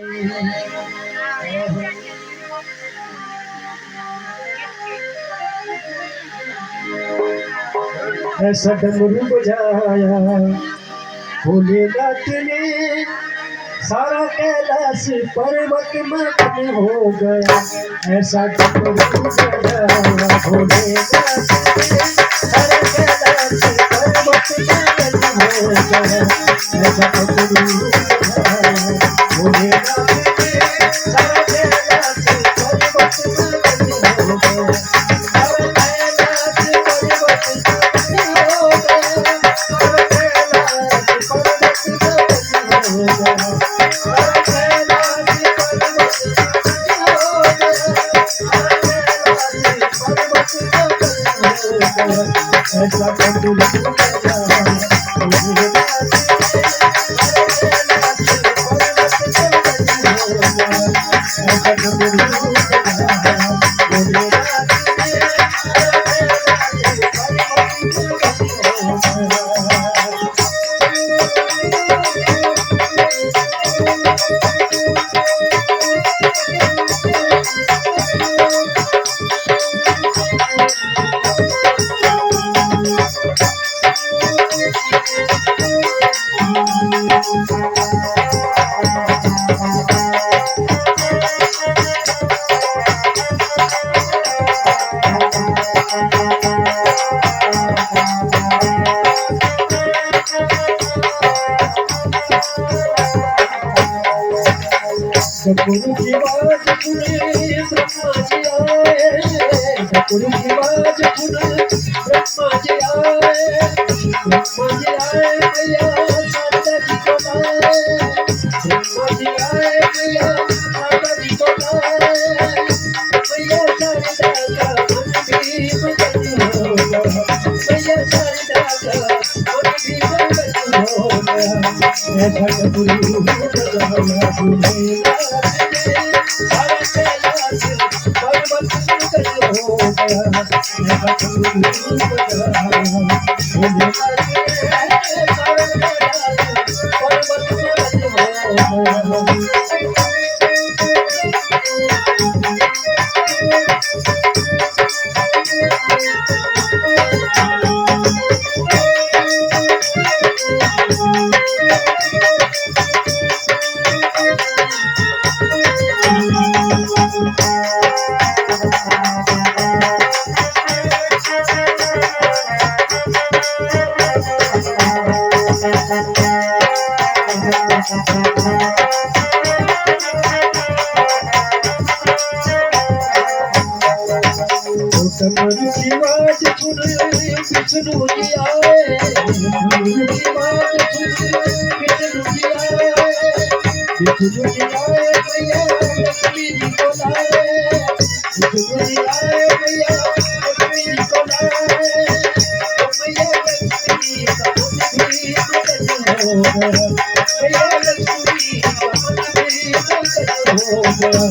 ऐसा डमरू बजाया भोलेनाथ ने, सारा कैलाश पर्वत मगन हो गया। ऐसा डमरू बजाया भोलेनाथ ने, सारा कैलाश पर्वत मगन हो गया। ऐसा डमरू बजाया भोलेनाथ ने, सारा कैलाश पर्वत मगन हो गया। ऐसा गुरु की बात सुने ब्रह्मा जी आए, गुरु की बात सुने ब्रह्मा जी आए, ब्रह्मा जी आए भैया माता जी को लाए, ब्रह्मा जी आए भैया माता जी को लाए, भैया शारदा का मन भी मगन हो गया, भैया शारदा का मन भी मगन हो गया। ऐसा गुरु डमरू की बात सुन विष्णु जी आए, डमरू की बात सुन विष्णु जी आए, विष्णु जी आए भैया लक्ष्मी जी को लाए, विष्णु जी आए भैया लक्ष्मी जी को लाए, भैया लक्ष्मी का मन भी मगन हो गया, भैया लक्ष्मी का मन भी मगन हो गया।